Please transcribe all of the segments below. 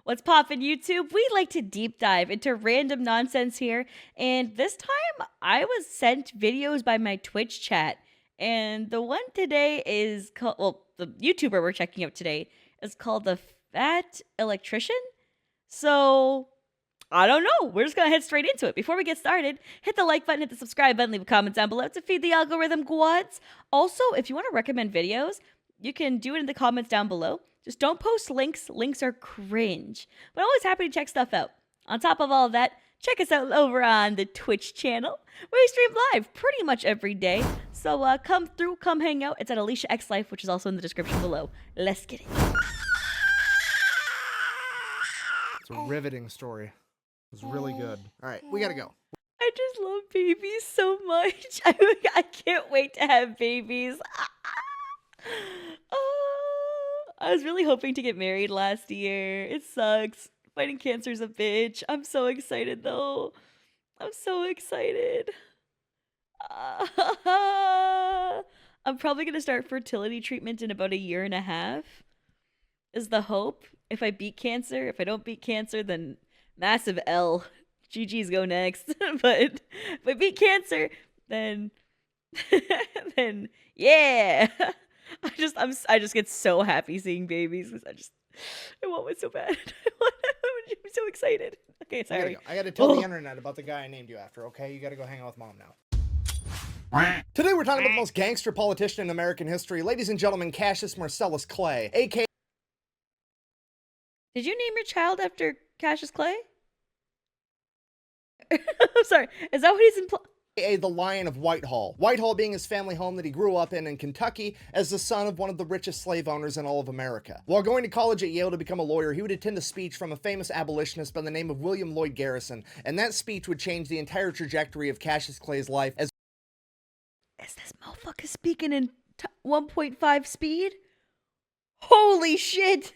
What's poppin', YouTube? We like to deep dive into random nonsense here, and this time I was sent videos by my Twitch chat, and the one today is called, well, the YouTuber we're checking out today is called the Fat Electrician. So, I don't know. We're just gonna head straight into it. Before we get started, hit the like button, hit the subscribe button, leave a comment down below to feed the algorithm quads. Also, if you want to recommend videos, you can do it in the comments down below. Just don't post links. Links are cringe. But I'm always happy to check stuff out. On top of all of that, check us out over on the Twitch channel, where we stream live pretty much every day. So come through, come hang out. It's at Aliciaxlife, which is also in the description below. Let's get it. It's a riveting story. It was really good. All right, we gotta go. I just love babies so much. I can't wait to have babies. I was really hoping to get married last year. It sucks. Fighting cancer's a bitch. I'm so excited though. I'm so excited. I'm probably gonna start fertility treatment in about a year and a half. Is the hope. If I beat cancer, if I don't beat cancer, then massive L. GG's go next. But if I beat cancer, then then yeah. I just get so happy seeing babies because I want one so bad. I'm so excited. Okay, sorry. I gotta tell the internet about the guy I named you after, okay? You gotta go hang out with mom now. Today we're talking about the most gangster politician in American history. Ladies and gentlemen, Cassius Marcellus Clay, aka... Did you name your child after Cassius Clay? I'm sorry. Is that what he's implying? the Lion of Whitehall. Whitehall being his family home that he grew up in Kentucky as the son of one of the richest slave owners in all of America. While going to college at Yale to become a lawyer, he would attend a speech from a famous abolitionist by the name of William Lloyd Garrison, and that speech would change the entire trajectory of Cassius Clay's life as... Is this motherfucker speaking in 1.5 speed? Holy shit!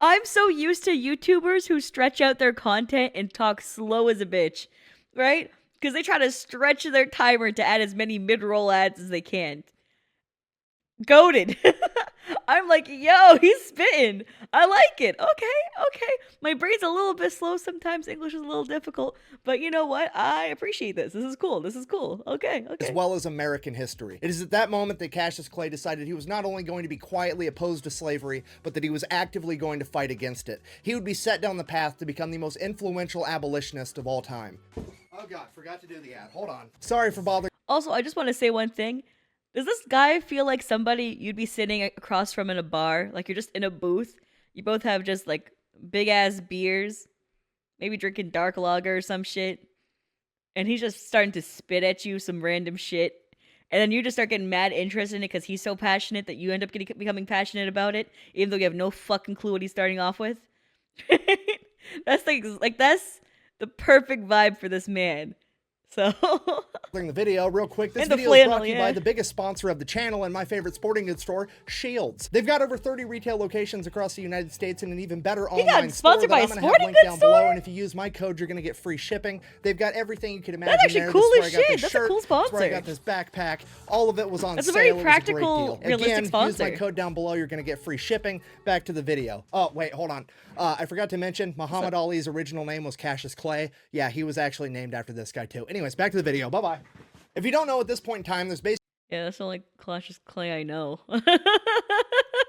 I'm so used to YouTubers who stretch out their content and talk slow as a bitch, right? Because they try to stretch their timer to add as many mid-roll ads as they can. Goated. I'm like, yo, he's spitting. I like it. Okay. My brain's a little bit slow sometimes. English is a little difficult. But you know what? I appreciate this. This is cool. Okay. As well as American history. It is at that moment that Cassius Clay decided he was not only going to be quietly opposed to slavery, but that he was actively going to fight against it. He would be set down the path to become the most influential abolitionist of all time. Oh God, forgot to do the ad. Hold on. Sorry for bothering. Also, I just want to say one thing. Does this guy feel like somebody you'd be sitting across from in a bar? Like you're just in a booth. You both have just like big ass beers. Maybe drinking dark lager or some shit. And he's just starting to spit at you some random shit. And then you just start getting mad interest in it because he's so passionate that you end up becoming passionate about it. Even though you have no fucking clue what he's starting off with. That's that's the perfect vibe for this man. So... During the video, real quick, this And the video is brought flannel, to you yeah. by the biggest sponsor of the channel and my favorite sporting goods store, Shields. They've got over 30 retail locations across the United States and an even better online store sponsored that by a I'm going to have sporting linked goods down below. store? And if you use my code, you're going to get free shipping. They've got everything you could imagine. actually there. cool This as is where I got shit. this That's a shirt. cool That's where I sponsor. got this backpack. All of it was on That's a sale. very It was practical, a great deal. realistic Again, use sponsor. my code down below. You're going to get free shipping. Back to the video. Oh, wait, hold on. I forgot to mention, Muhammad Ali's original name was Cassius Clay. Yeah, he was actually named after this guy too. Anyways, back to the video. Bye-bye. If you don't know at this point in time, there's basically... Yeah, that's the only Cassius Clay I know.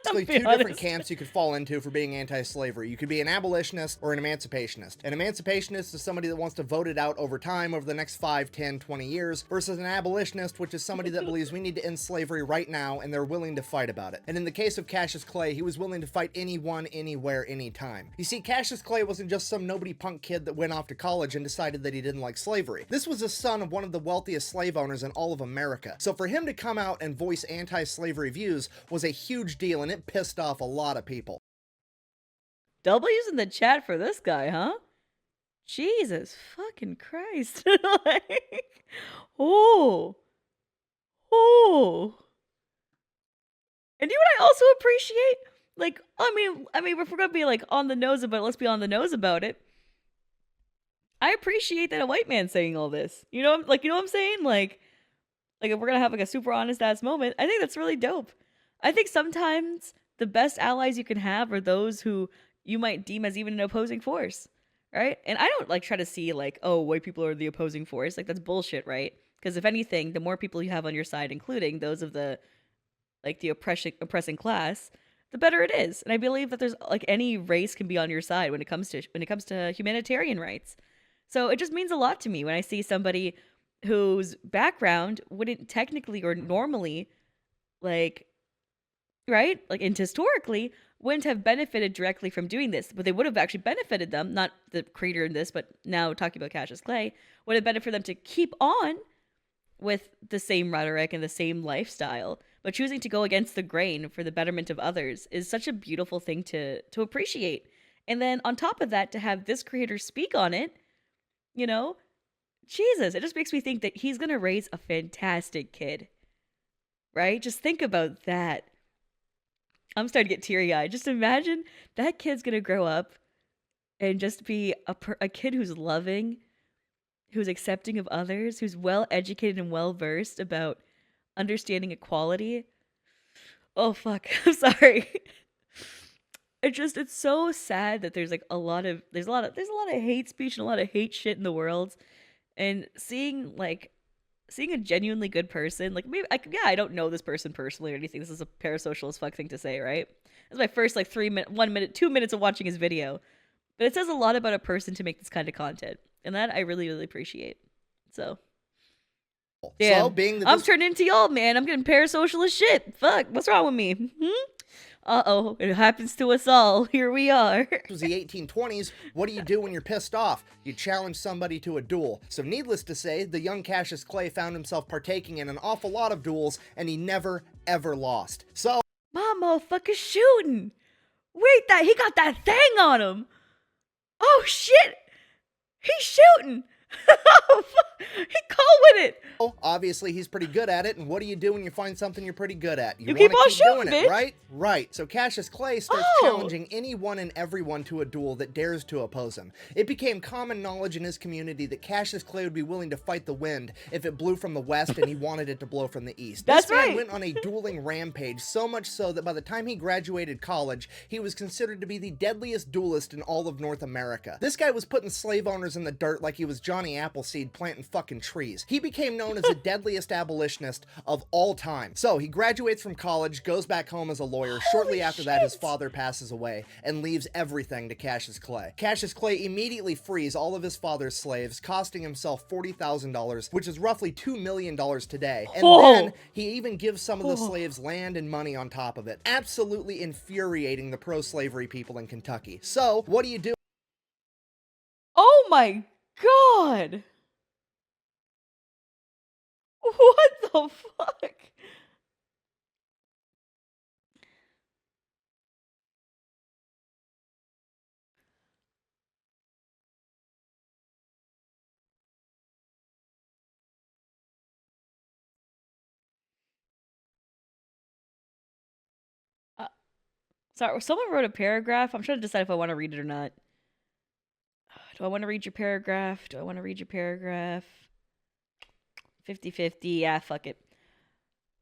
Basically two different camps you could fall into for being anti-slavery. You could be an abolitionist or an emancipationist. An emancipationist is somebody that wants to vote it out over time over the next 5, 10, 20 years versus an abolitionist, which is somebody that believes we need to end slavery right now and they're willing to fight about it. And in the case of Cassius Clay, he was willing to fight anyone, anywhere, anytime. You see, Cassius Clay wasn't just some nobody punk kid that went off to college and decided that he didn't like slavery. This was the son of one of the wealthiest slave owners in all of America. So for him to come out and voice anti-slavery views was a huge deal, and it pissed off a lot of people. W's in the chat for this guy, huh? Jesus fucking Christ. Like, oh. And you know what I also appreciate? Like, I mean, if we're gonna be like on the nose about it, let's be on the nose about it. I appreciate that a white man's saying all this. You know what I'm saying? Like if we're gonna have like a super honest ass moment, I think that's really dope. I think sometimes the best allies you can have are those who you might deem as even an opposing force, right? And I don't like try to see like, oh, white people are the opposing force. Like that's bullshit, right? Because if anything, the more people you have on your side, including those of the like the oppressing class, the better it is. And I believe that there's like any race can be on your side when it comes to humanitarian rights. So it just means a lot to me when I see somebody whose background wouldn't technically or normally like right? Like, and historically, wouldn't have benefited directly from doing this, but they would have actually benefited them, not the creator in this, but now talking about Cassius Clay, would have benefited them to keep on with the same rhetoric and the same lifestyle, but choosing to go against the grain for the betterment of others is such a beautiful thing to appreciate. And then on top of that, to have this creator speak on it, you know, Jesus, it just makes me think that he's gonna raise a fantastic kid, right? Just think about that. I'm starting to get teary eyed. Just imagine that kid's gonna grow up and just be a kid who's loving, who's accepting of others, who's well educated and well versed about understanding equality. Oh fuck, I'm sorry. It's so sad that there's like there's a lot of hate speech and a lot of hate shit in the world, and seeing a genuinely good person, like maybe I don't know this person personally or anything. This is a parasocial as fuck thing to say, right? This is my first like 1 minute, 2 minutes of watching his video, but it says a lot about a person to make this kind of content, and that I really really appreciate. So, damn, so being that I'm turning into y'all, man. I'm getting parasocial as shit. Fuck, what's wrong with me? Uh-oh, it happens to us all. Here we are. It was the 1820s. What do you do when you're pissed off? You challenge somebody to a duel. So needless to say, the young Cassius Clay found himself partaking in an awful lot of duels, and he never, ever lost. So, my motherfucker's shooting. Wait, he got that thing on him. Oh, shit. He's shooting. He caught with it. Obviously, he's pretty good at it, and what do you do when you find something you're pretty good at? You keep on shooting, doing it, right? Right. So Cassius Clay starts challenging anyone and everyone to a duel that dares to oppose him. It became common knowledge in his community that Cassius Clay would be willing to fight the wind if it blew from the west and he wanted it to blow from the east. This man went on a dueling rampage, so much so that by the time he graduated college, he was considered to be the deadliest duelist in all of North America. This guy was putting slave owners in the dirt like he was Johnny Appleseed planting fucking trees. He became known as the deadliest abolitionist of all time. So he graduates from college, goes back home as a lawyer. Shortly after that, his father passes away and leaves everything to Cassius Clay. Cassius Clay immediately frees all of his father's slaves, costing himself $40,000, which is roughly $2 million today. And then he even gives some of the slaves land and money on top of it. Absolutely infuriating the pro-slavery people in Kentucky. So, what do you do? Oh my god! What the fuck? Sorry, someone wrote a paragraph. I'm trying to decide if I want to read it or not. Do I want to read your paragraph? 50-50. Yeah, fuck it.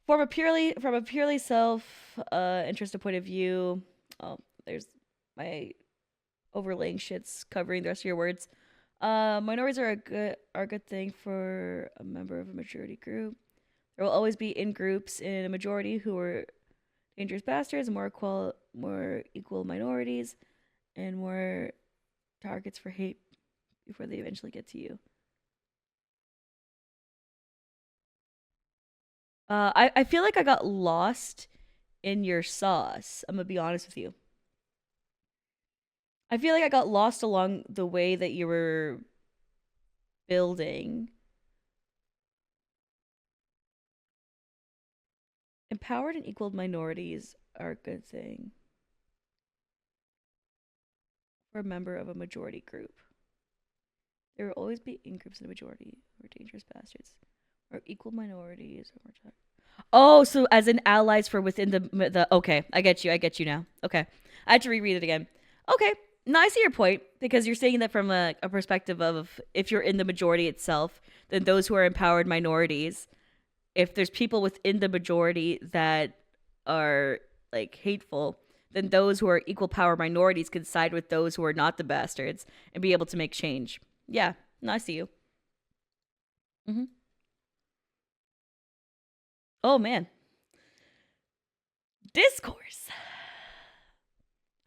From a purely self interested point of view. Oh, there's my overlaying shits covering the rest of your words. Minorities are a good thing for a member of a majority group. There will always be in groups in a majority who are dangerous bastards, more equal minorities, and more targets for hate before they eventually get to you. I feel like I got lost in your sauce. I'm gonna be honest with you. I feel like I got lost along the way that you were building. Empowered and equal minorities are a good thing for a member of a majority group. There will always be in groups in a majority or dangerous bastards or equal minorities. Oh, so as in allies for within the okay, I get you now. Okay, I had to reread it again. Okay, now I see your point, because you're saying that from a perspective of if you're in the majority itself, then those who are empowered minorities, if there's people within the majority that are like hateful, then those who are equal power minorities can side with those who are not the bastards and be able to make change. Yeah, no, I see you. Mm-hmm. Oh man, discourse.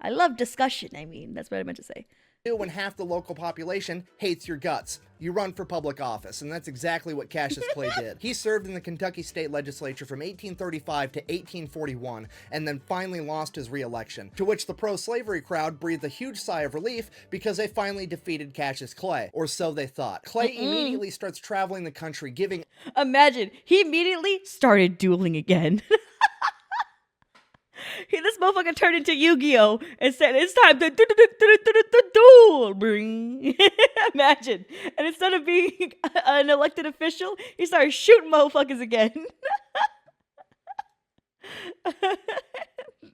I love discussion. I mean, that's what I meant to say. When half the local population hates your guts. You run for public office, and that's exactly what Cassius Clay did. He served in the Kentucky State Legislature from 1835 to 1841, and then finally lost his re-election, to which the pro-slavery crowd breathed a huge sigh of relief because they finally defeated Cassius Clay, or so they thought. Clay immediately starts traveling the country giving... Imagine, he immediately started dueling again. This motherfucker turned into Yu-Gi-Oh! And said, it's time to duel. Imagine. And instead of being an elected official, he started shooting motherfuckers again.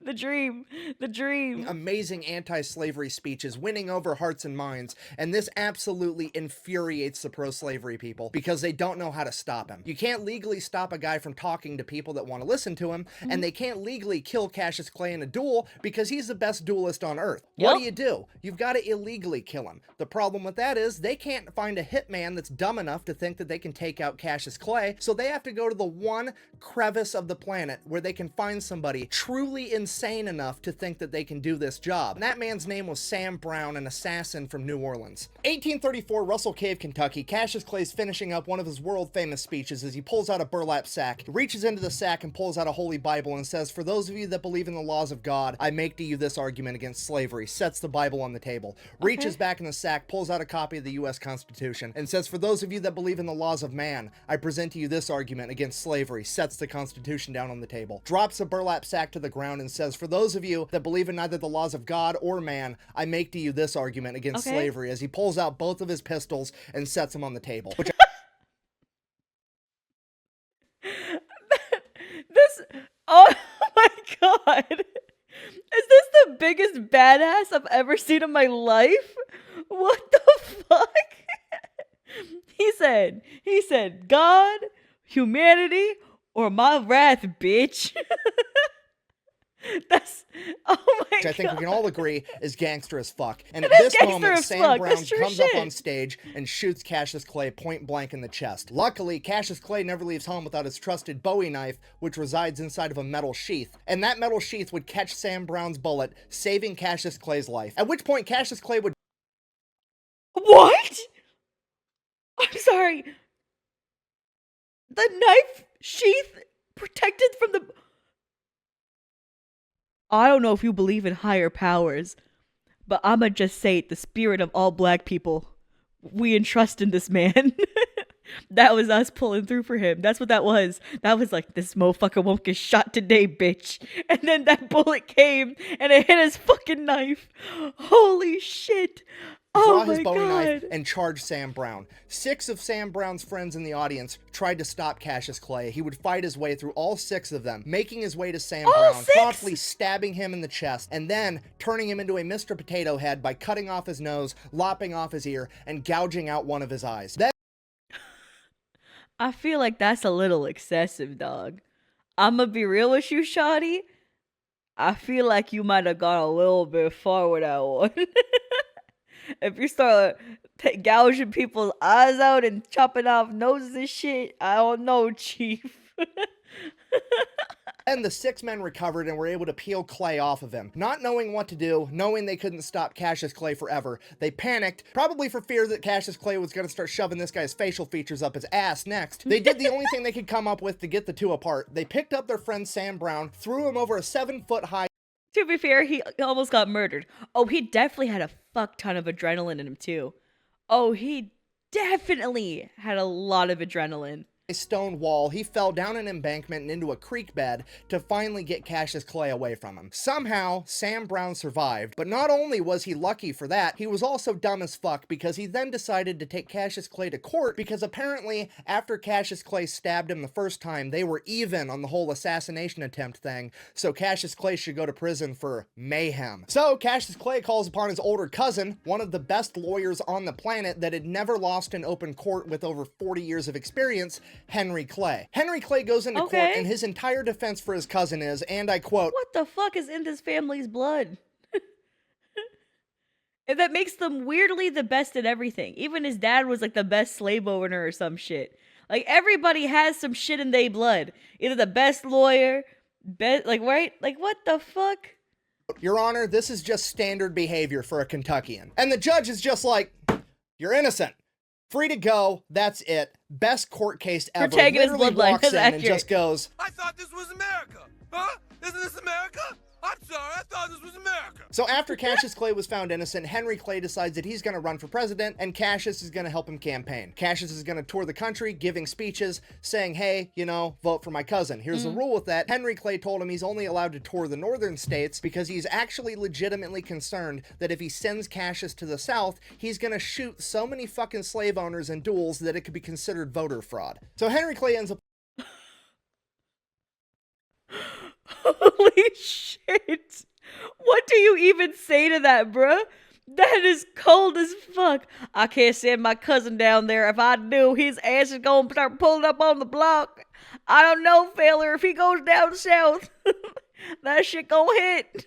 The dream. The dream. Amazing anti-slavery speeches, winning over hearts and minds, and this absolutely infuriates the pro-slavery people because they don't know how to stop him. You can't legally stop a guy from talking to people that want to listen to him, and they can't legally kill Cassius Clay in a duel because he's the best duelist on Earth. Yep. What do? You've got to illegally kill him. The problem with that is they can't find a hitman that's dumb enough to think that they can take out Cassius Clay, so they have to go to the one crevice of the planet where they can find somebody truly insane enough to think that they can do this job. And that man's name was Sam Brown, an assassin from New Orleans. 1834, Russell Cave, Kentucky. Cassius Clay's finishing up one of his world-famous speeches as he pulls out a burlap sack. He reaches into the sack and pulls out a holy Bible and says, "For those of you that believe in the laws of God, I make to you this argument against slavery." Sets the Bible on the table. Reaches back in the sack, pulls out a copy of the U.S. Constitution, and says, "For those of you that believe in the laws of man, I present to you this argument against slavery." Sets the Constitution down on the table. Drops a burlap sack to the ground and says, "For those of you that believe in neither the laws of God or man, I make to you this argument against slavery," as he pulls out both of his pistols and sets them on the table. Which This, oh my god. Is this the biggest badass I've ever seen in my life? What the fuck? He said, God, humanity, or my wrath, bitch. That's, oh my god. I think we can all agree is gangster as fuck. And at this moment, Sam Brown comes up on stage and shoots Cassius Clay point blank in the chest. Luckily, Cassius Clay never leaves home without his trusted Bowie knife, which resides inside of a metal sheath. And that metal sheath would catch Sam Brown's bullet, saving Cassius Clay's life. At which point, Cassius Clay would... What? I'm sorry. The knife sheath protected from the... I don't know if you believe in higher powers, but I'ma just say it, the spirit of all black people, we entrust in this man. That was us pulling through for him. That's what that was. That was like, this motherfucker won't get shot today, bitch. And then that bullet came and it hit his fucking knife. Holy shit. Draw his Bowie knife and charge Sam Brown. 6 of Sam Brown's friends in the audience tried to stop Cassius Clay. He would fight his way through all 6 of them, making his way to Sam Brown, promptly stabbing him in the chest, and then turning him into a Mr. Potato Head by cutting off his nose, lopping off his ear, and gouging out one of his eyes. Then I feel like that's a little excessive, dog. I'ma be real with you, shawty. I feel like you might have gone a little bit far with that one. If you start gouging people's eyes out and chopping off noses and shit, I don't know, chief. And the 6 men recovered and were able to peel Clay off of him. Not knowing what to do, knowing they couldn't stop Cassius Clay forever, they panicked, probably for fear that Cassius Clay was going to start shoving this guy's facial features up his ass next. They did the only thing they could come up with to get the two apart. They picked up their friend Sam Brown, threw him over a 7-foot-high... To be fair, he almost got murdered. Oh, he definitely had a fuck ton of adrenaline in him, too. Oh, he definitely had a lot of adrenaline. Stone wall, he fell down an embankment and into a creek bed to finally get Cassius Clay away from him. Somehow, Sam Brown survived, but not only was he lucky for that, he was also dumb as fuck because he then decided to take Cassius Clay to court because apparently after Cassius Clay stabbed him the first time, they were even on the whole assassination attempt thing, so Cassius Clay should go to prison for mayhem. So Cassius Clay calls upon his older cousin, one of the best lawyers on the planet that had never lost in open court with over 40 years of experience, Henry Clay. Henry Clay goes into court, and his entire defense for his cousin is, and I quote, "What the fuck is in this family's blood?" And that makes them weirdly the best at everything. Even his dad was like the best slave owner or some shit. Like everybody has some shit in their blood. Either the best lawyer, right? Like what the fuck? Your Honor, this is just standard behavior for a Kentuckian. And the judge is just like, you're innocent. Free to go. That's it. Best court case ever. Literally walks in and just goes, I thought this was America. Huh? Isn't this America? I'm sorry, I thought this was America. So after Cassius Clay was found innocent, Henry Clay decides that he's going to run for president, and Cassius is going to help him campaign. Cassius is going to tour the country, giving speeches, saying, hey, you know, vote for my cousin. Here's the rule with that. Henry Clay told him he's only allowed to tour the northern states because he's actually legitimately concerned that if he sends Cassius to the south, he's going to shoot so many fucking slave owners in duels that it could be considered voter fraud. So Henry Clay ends up Holy shit. What do you even say to that, bruh? That is cold as fuck. I can't send my cousin down there. If I do, his ass is gonna start pulling up on the block. I don't know, fella. If he goes down south, that shit gonna hit.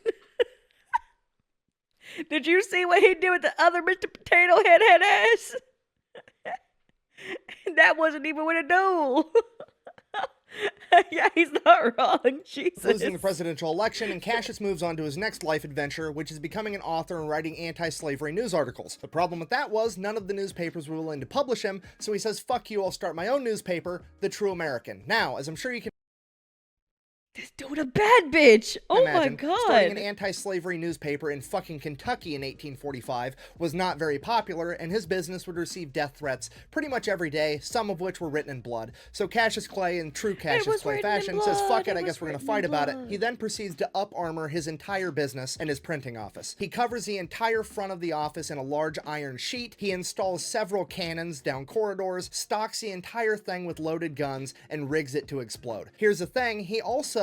Did you see what he did with the other Mr. Potato Head ass? That wasn't even with a duel. Yeah, he's not wrong. Jesus. Losing the presidential election, and Cassius moves on to his next life adventure, which is becoming an author and writing anti-slavery news articles. The problem with that was none of the newspapers were willing to publish him, so he says, fuck you, I'll start my own newspaper, The True American. Now, as I'm sure you can this dude a bad bitch. Oh imagine, my god. starting an anti-slavery newspaper in fucking Kentucky in 1845 was not very popular, and his business would receive death threats pretty much every day, some of which were written in blood. So Cassius Clay, in true Cassius Clay fashion, says, fuck it, I guess we're gonna fight about it. He then proceeds to up-armor his entire business and his printing office. He covers the entire front of the office in a large iron sheet. He installs several cannons down corridors, stocks the entire thing with loaded guns, and rigs it to explode. Here's the thing, he also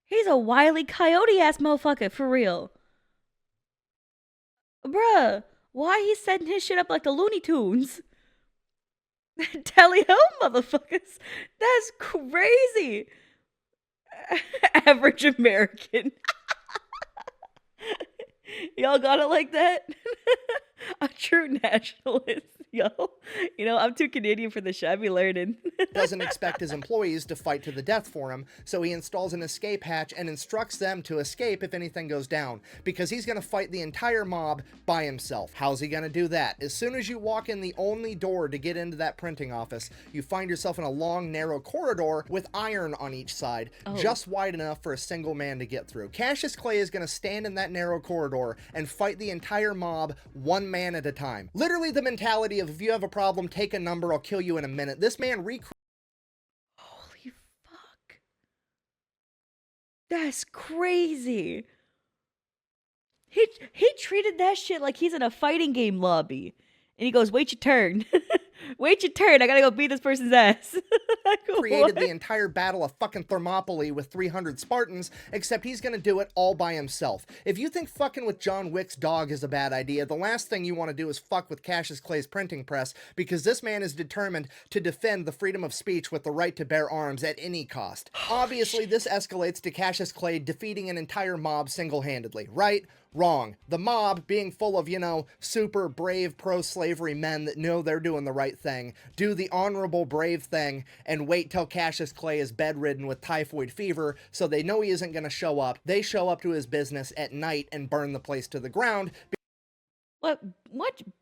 he's a wily coyote ass motherfucker, for real. Bruh, why he setting his shit up like the Looney Tunes? Tally ho, motherfuckers. That's crazy. Average American. Y'all got it like that? A true nationalist, yo. You know, I'm too Canadian for this shit. I be learning. Doesn't expect his employees to fight to the death for him, so he installs an escape hatch and instructs them to escape if anything goes down, because he's going to fight the entire mob by himself. How's he going to do that? As soon as you walk in the only door to get into that printing office, you find yourself in a long, narrow corridor with iron on each side, just wide enough for a single man to get through. Cassius Clay is going to stand in that narrow corridor and fight the entire mob one man at a time. Literally the mentality of, if you have a problem, take a number, I'll kill you in a minute. This man Holy fuck. That's crazy. He treated that shit like he's in a fighting game lobby. And he goes, wait your turn. Wait your turn. I gotta go beat this person's ass. created the entire battle of fucking Thermopylae with 300 Spartans, except he's gonna do it all by himself. If you think fucking with John Wick's dog is a bad idea, the last thing you want to do is fuck with Cassius Clay's printing press, because this man is determined to defend the freedom of speech with the right to bear arms at any cost. Obviously, this escalates to Cassius Clay defeating an entire mob single-handedly. Right? Wrong. The mob, being full of, you know, super brave pro-slavery men that know they're doing the right thing, do the honorable brave thing and wait till Cassius Clay is bedridden with typhoid fever, so they know he isn't going to show up. They show up to his business at night and burn the place to the ground. What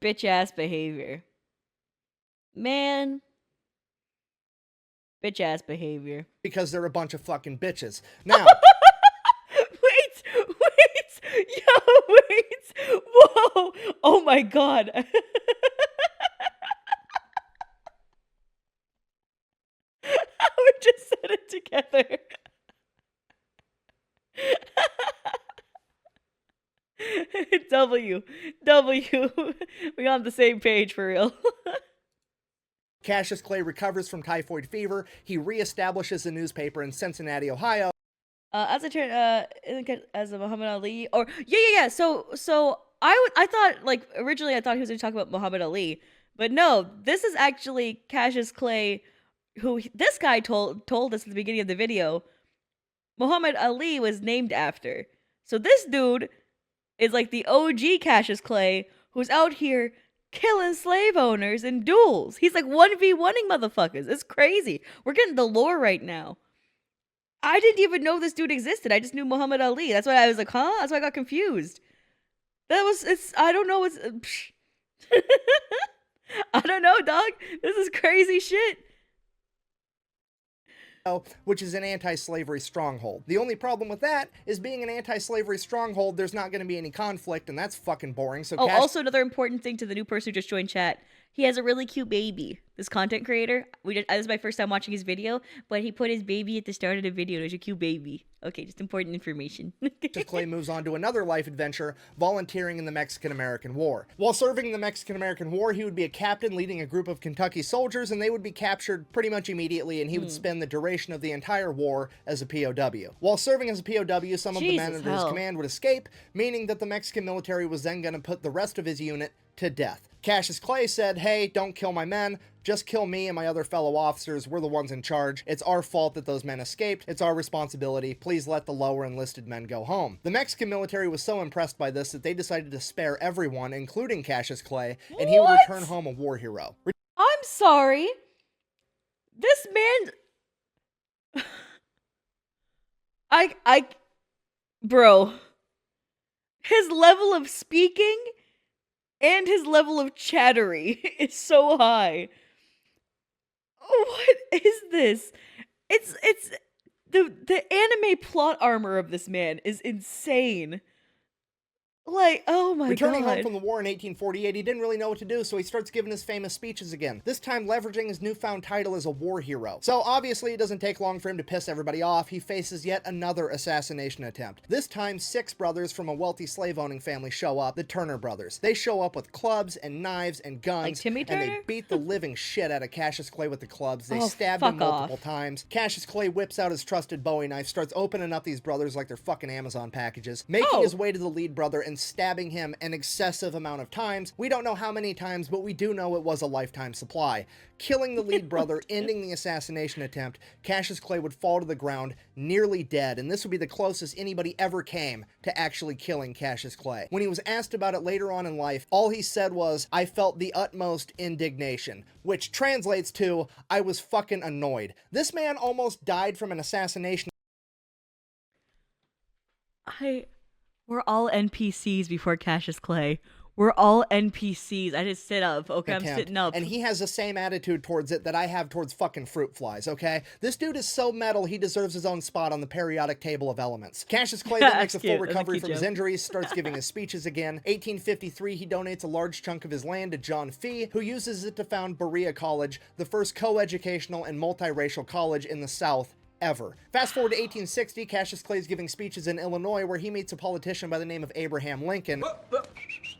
bitch-ass behavior. Man. Bitch-ass behavior. Because they're a bunch of fucking bitches. Now... Yo, wait. Whoa. Oh my god. We just said it together. W. We on the same page for real. Cassius Clay recovers from typhoid fever. He reestablishes a newspaper in Cincinnati, Ohio. As a Muhammad Ali, or yeah. So I thought, like, originally I thought he was going to talk about Muhammad Ali, but no, this is actually Cassius Clay, who this guy told us at the beginning of the video Muhammad Ali was named after. So this dude is like the OG Cassius Clay who's out here killing slave owners in duels. He's like 1v1ing motherfuckers. It's crazy. We're getting the lore right now. I didn't even know this dude existed. I just knew Muhammad Ali. That's why I was like, huh? That's why I got confused. I don't know. I don't know, dog. This is crazy shit. Which is an anti-slavery stronghold. The only problem with that is being an anti-slavery stronghold, there's not going to be any conflict, and that's fucking boring. So also another important thing to the new person who just joined chat. He has a really cute baby. This content creator. This is my first time watching his video, but he put his baby at the start of the video. There's a cute baby. Okay, just important information. Cassius Clay moves on to another life adventure, volunteering in the Mexican-American War. While serving in the Mexican-American War, he would be a captain leading a group of Kentucky soldiers, and they would be captured pretty much immediately, and he would spend the duration of the entire war as a POW. While serving as a POW, some of the men under his command would escape, meaning that the Mexican military was then going to put the rest of his unit to death. Cassius Clay said, hey, don't kill my men, just kill me and my other fellow officers. We're the ones in charge. It's our fault that those men escaped. It's our responsibility. Please let the lower enlisted men go home. The Mexican military was so impressed by this that they decided to spare everyone, including Cassius Clay, and he would return home a war hero. I'm sorry. This man... Bro. His level of speaking and his level of chattery is so high. What is this? It's the anime plot armor of this man is insane. Like, oh my god. Returning home from the war in 1848, he didn't really know what to do, so he starts giving his famous speeches again, this time leveraging his newfound title as a war hero. So obviously it doesn't take long for him to piss everybody off. He faces yet another assassination attempt. This time, 6 brothers from a wealthy slave-owning family show up, the Turner brothers. They show up with clubs and knives and guns, like Timmy Turner? And they beat the living shit out of Cassius Clay with the clubs. They stabbed him multiple times. Cassius Clay whips out his trusted Bowie knife, starts opening up these brothers like they're fucking Amazon packages, making his way to the lead brother and stabbing him an excessive amount of times. We don't know how many times, but we do know it was a lifetime supply. Killing the lead brother, ending the assassination attempt, Cassius Clay would fall to the ground, nearly dead, and this would be the closest anybody ever came to actually killing Cassius Clay. When he was asked about it later on in life, all he said was, I felt the utmost indignation, which translates to, I was fucking annoyed. This man almost died from an assassination. We're all NPCs before Cassius Clay. We're all NPCs. I just sit up. Okay, I'm sitting up. And he has the same attitude towards it that I have towards fucking fruit flies, okay? This dude is so metal, he deserves his own spot on the periodic table of elements. Cassius Clay then makes a full recovery from his injuries, starts giving his speeches again. 1853, he donates a large chunk of his land to John Fee, who uses it to found Berea College, the first co-educational and multiracial college in the South ever. Fast forward to 1860, Cassius Clay is giving speeches in Illinois where he meets a politician by the name of Abraham Lincoln,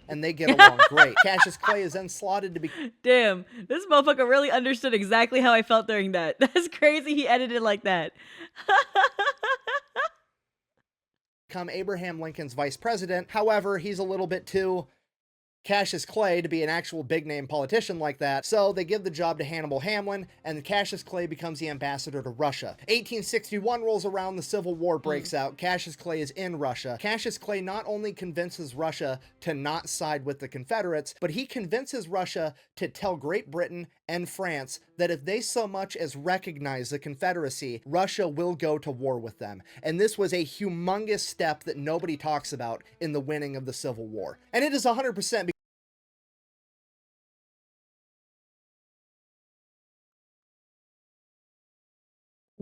and they get along great. Cassius Clay is then slotted to be... Damn, this motherfucker really understood exactly how I felt during that. That's crazy he edited like that. Become Abraham Lincoln's vice president. However, he's a little bit too... Cassius Clay to be an actual big-name politician like that, so they give the job to Hannibal Hamlin, and Cassius Clay becomes the ambassador to Russia. 1861 rolls around, the Civil War breaks out, Cassius Clay is in Russia. Cassius Clay not only convinces Russia to not side with the Confederates, but he convinces Russia to tell Great Britain and France that if they so much as recognize the Confederacy, Russia will go to war with them. And this was a humongous step that nobody talks about in the winning of the Civil War. And it is 100%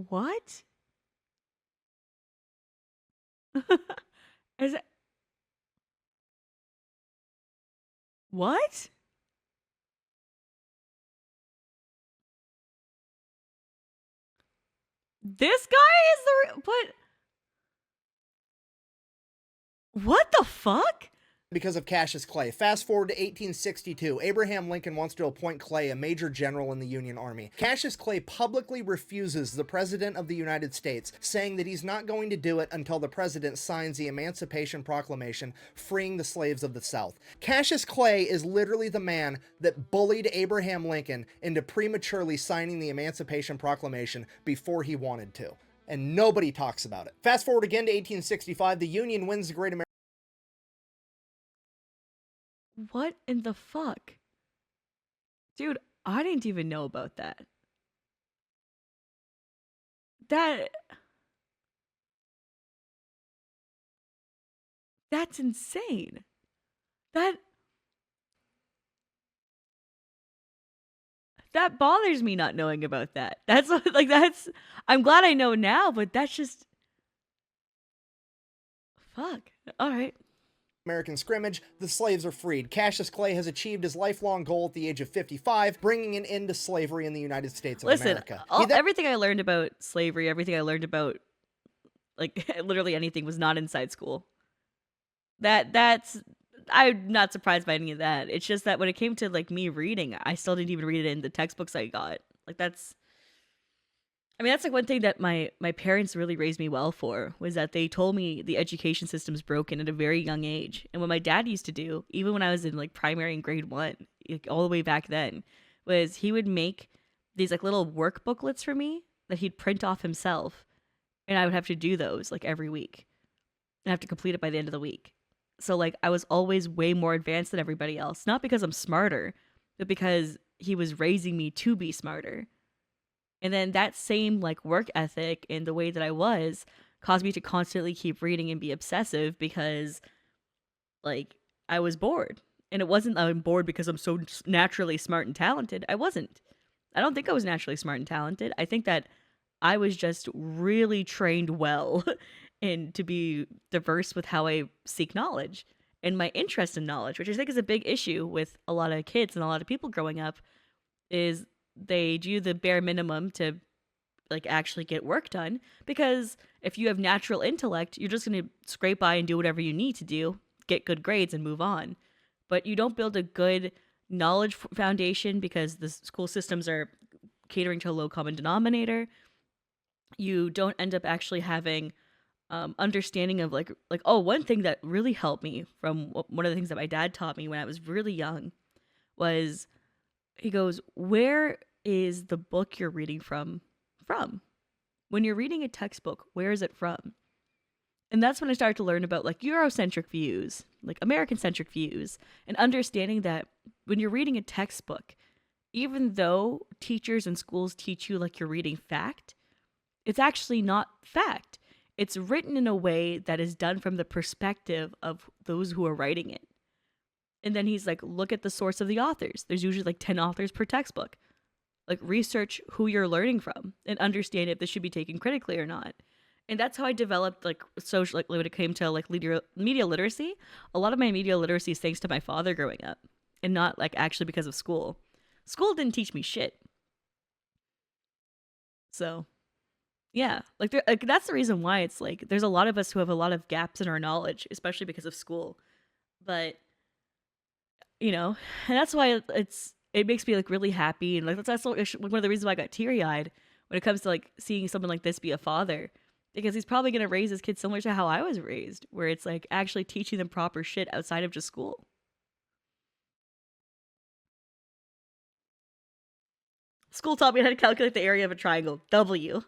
What? Is it... What? This guy is the... But... What the fuck? because of Cassius Clay. Fast forward to 1862. Abraham Lincoln wants to appoint Clay a major general in the Union Army. Cassius Clay publicly refuses the President of the United States, saying that he's not going to do it until the President signs the Emancipation Proclamation freeing the slaves of the South. Cassius Clay is literally the man that bullied Abraham Lincoln into prematurely signing the Emancipation Proclamation before he wanted to. And nobody talks about it. Fast forward again to 1865. The Union wins the Great American... What in the fuck? Dude, I didn't even know about that. That's insane. That bothers me not knowing about that. That's like, I'm glad I know now, but that's just, fuck. All right. American scrimmage, the slaves are freed. Cassius Clay has achieved his lifelong goal at the age of 55, bringing an end to slavery in the United States of America. Everything I learned about slavery, everything I learned about, like, literally anything was not inside school. I'm not surprised by any of that. It's just that when it came to, like, me reading, I still didn't even read it in the textbooks I got. Like, that's like one thing that my parents really raised me well for, was that they told me the education system's broken at a very young age. And what my dad used to do, even when I was in, like, primary and grade 1, like, all the way back then, was he would make these, like, little work booklets for me that he'd print off himself. And I would have to do those, like, every week. And I have to complete it by the end of the week. So, like, I was always way more advanced than everybody else. Not because I'm smarter, but because he was raising me to be smarter. And then that same, like, work ethic and the way that I was caused me to constantly keep reading and be obsessive because, like, I was bored. And it wasn't that I'm bored because I'm so naturally smart and talented. I wasn't. I don't think I was naturally smart and talented. I think that I was just really trained well and to be diverse with how I seek knowledge and my interest in knowledge, which I think is a big issue with a lot of kids and a lot of people growing up, is they do the bare minimum to, like, actually get work done. Because if you have natural intellect, you're just going to scrape by and do whatever you need to do, get good grades and move on. But you don't build a good knowledge foundation because the school systems are catering to a low common denominator. You don't end up actually having understanding of, like, oh, one thing that really helped me from one of the things that my dad taught me when I was really young was, he goes, where is the book you're reading from? When you're reading a textbook, where is it from? And that's when I started to learn about, like, Eurocentric views, like American-centric views, and understanding that when you're reading a textbook, even though teachers and schools teach you like you're reading fact, it's actually not fact. It's written in a way that is done from the perspective of those who are writing it. And then he's like, look at the source of the authors. There's usually like 10 authors per textbook. Like, research who you're learning from and understand if this should be taken critically or not. And that's how I developed, like, social, like, when it came to, like, media literacy. A lot of my media literacy is thanks to my father growing up, and not, like, actually because of school. School didn't teach me shit. So, yeah, like, that's the reason why it's like there's a lot of us who have a lot of gaps in our knowledge, especially because of school. But, you know, and that's why it makes me, like, really happy, and, like, that's one of the reasons why I got teary-eyed when it comes to, like, seeing someone like this be a father, because he's probably going to raise his kids similar to how I was raised, where it's like actually teaching them proper shit outside of just school. School taught me how to calculate the area of a triangle. W.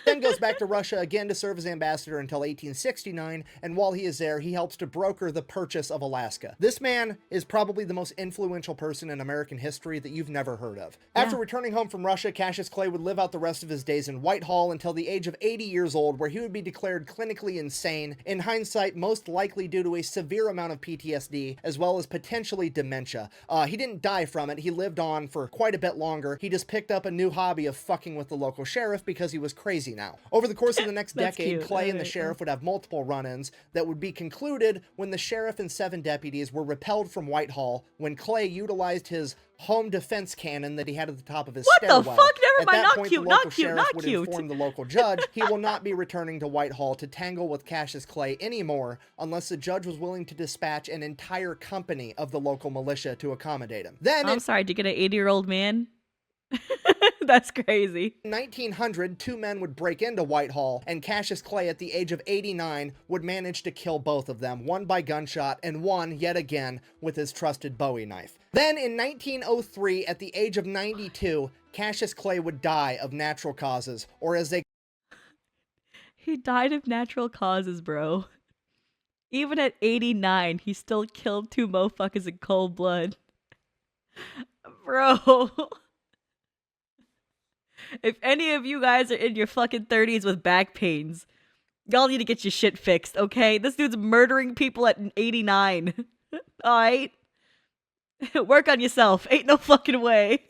Then goes back to Russia again to serve as ambassador until 1869, and while he is there, he helps to broker the purchase of Alaska. This man is probably the most influential person in American history that you've never heard of. Yeah. After returning home from Russia, Cassius Clay would live out the rest of his days in Whitehall until the age of 80 years old, where he would be declared clinically insane, in hindsight most likely due to a severe amount of PTSD, as well as potentially dementia. He didn't die from it, he lived on for quite a bit longer. He just picked up a new hobby of fucking with the local sheriff because he was crazy easy now. Over the course of the next decade, cute. Clay and the sheriff would have multiple run-ins that would be concluded when the sheriff and 7 deputies were repelled from Whitehall when Clay utilized his home defense cannon that he had at the top of his stairwell. What the fuck? Never mind, At that not point, cute, the local not cute, sheriff not would cute. inform the local judge he will not be returning to Whitehall to tangle with Cassius Clay anymore unless the judge was willing to dispatch an entire company of the local militia to accommodate him. Then, I'm sorry, to get an 80-year-old man? That's crazy. in 1900, 2 men would break into Whitehall, and Cassius Clay, at the age of 89, would manage to kill both of them, one by gunshot and one, yet again, with his trusted Bowie knife. Then, in 1903, at the age of 92, Cassius Clay would die of natural causes, or as they He died of natural causes, bro. Even at 89, he still killed 2 motherfuckers in cold blood. Bro. If any of you guys are in your fucking 30s with back pains, y'all need to get your shit fixed, okay? This dude's murdering people at 89. Alright? Work on yourself. Ain't no fucking way.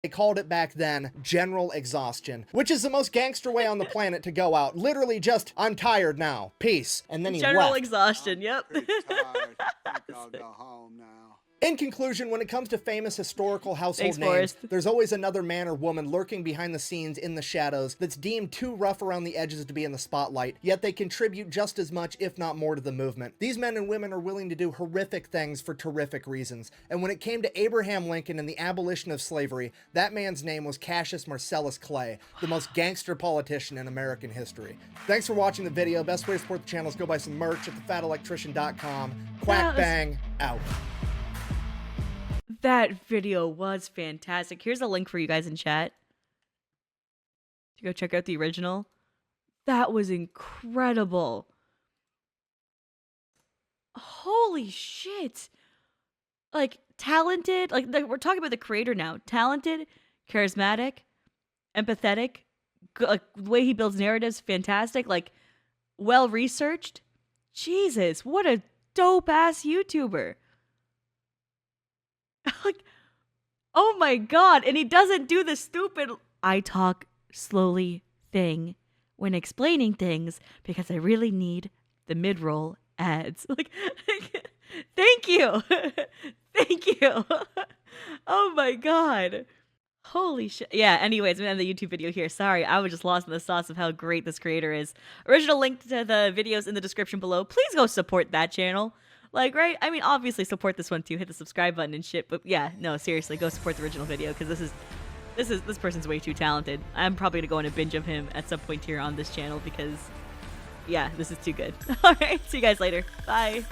They called it back then general exhaustion, which is the most gangster way on the planet to go out. Literally just, I'm tired now. Peace. And then he General left. exhaustion, yep. Pretty tired. I think I'll go home now. In conclusion, when it comes to famous historical household Thanks, names, Forrest. there's always another man or woman lurking behind the scenes in the shadows that's deemed too rough around the edges to be in the spotlight, yet they contribute just as much, if not more, to the movement. These men and women are willing to do horrific things for terrific reasons, and when it came to Abraham Lincoln and the abolition of slavery, that man's name was Cassius Marcellus Clay, the most gangster politician in American history. Thanks for watching the video. Best way to support the channel is go buy some merch at thefatelectrician.com. Quack bang, out. That video was fantastic. Here's a link for you guys in chat to go check out the original. That was incredible. Holy shit. Like, talented. Like, we're talking about the creator now. Talented, charismatic, empathetic. Like, the way he builds narratives, fantastic. Like, well-researched. Jesus, what a dope-ass YouTuber. Like, oh my god, and he doesn't do the stupid I talk slowly thing when explaining things because I really need the mid-roll ads. Like, thank you. Thank you. Oh my god. Holy shit. Yeah, anyways, I'm gonna end the YouTube video here. Sorry, I was just lost in the sauce of how great this creator is. Original link to the videos in the description below. Please go support that channel. Like, right? I mean, obviously support this one too. Hit the subscribe button and shit. But yeah, no, seriously, go support the original video because this person's way too talented. I'm probably gonna go on a binge of him at some point here on this channel because, yeah, this is too good. All right, see you guys later. Bye.